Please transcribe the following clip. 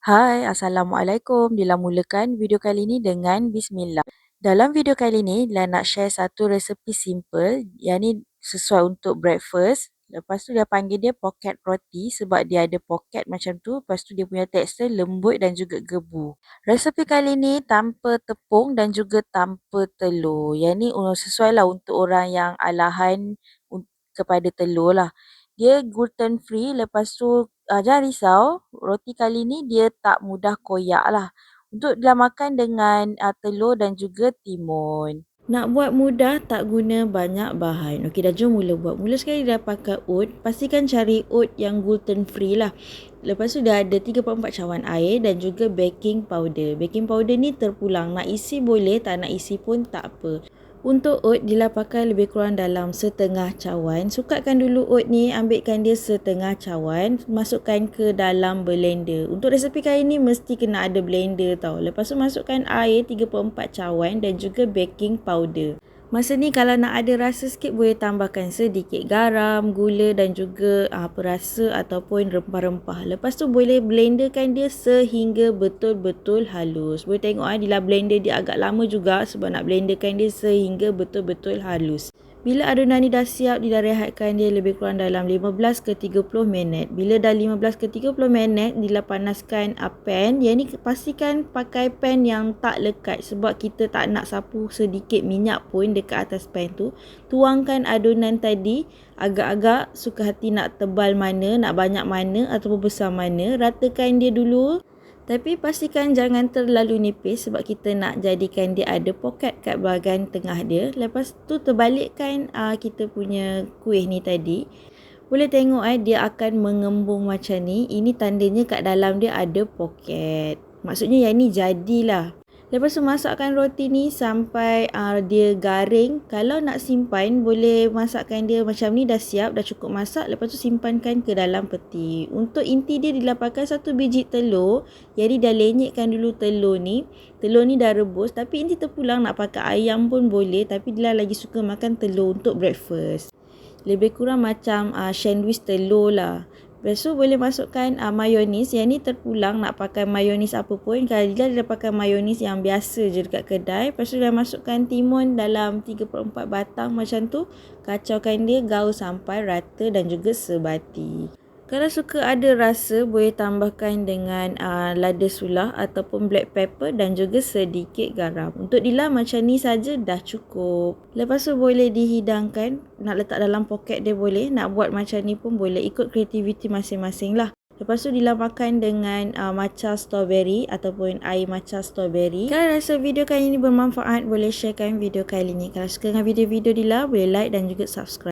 Hai, Assalamualaikum. Dila mulakan video kali ini dengan Bismillah. Dalam video kali ini, Dila nak share satu resepi simple yang ni sesuai untuk breakfast. Lepas tu dia panggil dia pocket roti sebab dia ada pocket macam tu. Lepas tu dia punya tekstur lembut dan juga gebu. Resepi kali ini tanpa tepung dan juga tanpa telur. Yang ni sesuai lah untuk orang yang alahan kepada telur lah. Dia gluten free, lepas tu jangan risau, roti kali ni dia tak mudah koyak lah. Untuk dia makan dengan telur dan juga timun. Nak buat mudah, tak guna banyak bahan. Okey, dah jom mula buat. Mula sekali dah pakai oat. Pastikan cari oat yang gluten free lah. Lepas tu dah ada 3/4 cawan air dan juga baking powder. Baking powder ni terpulang. Nak isi boleh, tak nak isi pun tak apa. Untuk oat, Dila pakai lebih kurang dalam setengah cawan. Sukatkan dulu oat ni, ambilkan dia setengah cawan. Masukkan ke dalam blender. Untuk resepi kali ni mesti kena ada blender tau. Lepas tu masukkan air 3/4 cawan dan juga baking powder. Masa ni kalau nak ada rasa sikit boleh tambahkan sedikit garam, gula dan juga perasa ataupun rempah-rempah. Lepas tu boleh blenderkan dia sehingga betul-betul halus. Boleh tengok Dila blender dia agak lama juga sebab nak blenderkan dia sehingga betul-betul halus. Bila adunan ni dah siap, Dila rehatkan dia lebih kurang dalam 15 ke 30 minit. Bila dah 15 ke 30 minit, Dila panaskan pan. Yang ni pastikan pakai pan yang tak lekat sebab kita tak nak sapu sedikit minyak pun dekat atas pan tu. Tuangkan adunan tadi, agak-agak suka hati nak tebal mana, nak banyak mana ataupun besar mana. Ratakan dia dulu. Tapi pastikan jangan terlalu nipis sebab kita nak jadikan dia ada poket kat bahagian tengah dia. Lepas tu terbalikkan kita punya kuih ni tadi. Boleh tengok dia akan mengembung macam ni. Ini tandanya kat dalam dia ada poket. Maksudnya yang ni jadilah. Lepas tu masakkan roti ni sampai dia garing. Kalau nak simpan, boleh masakkan dia macam ni, dah siap, dah cukup masak. Lepas tu simpankan ke dalam peti. Untuk inti dia, Dila pakai 1 biji telur. Jadi dah lenyekkan dulu telur ni. Telur ni dah rebus. Tapi inti terpulang nak pakai ayam pun boleh. Tapi Dila lagi suka makan telur untuk breakfast. Lebih kurang macam sandwich telur lah. Lepas tu boleh masukkan mayonis. Yang ni terpulang nak pakai mayonis apa pun. Kalau dia pakai mayonis yang biasa je dekat kedai. Lepas tu dah masukkan timun dalam 3/4 batang macam tu. Kacaukan dia gaul sampai rata dan juga sebati. Kalau suka ada rasa, boleh tambahkan dengan lada sulah ataupun black pepper dan juga sedikit garam. Untuk Dila macam ni saja dah cukup. Lepas tu boleh dihidangkan, nak letak dalam poket dia boleh, nak buat macam ni pun boleh, ikut kreativiti masing-masing lah. Lepas tu Dila makan dengan matcha strawberry ataupun air matcha strawberry. Kalau rasa video kali ni bermanfaat, boleh sharekan video kali ni. Kalau suka dengan video-video Dila, boleh like dan juga subscribe.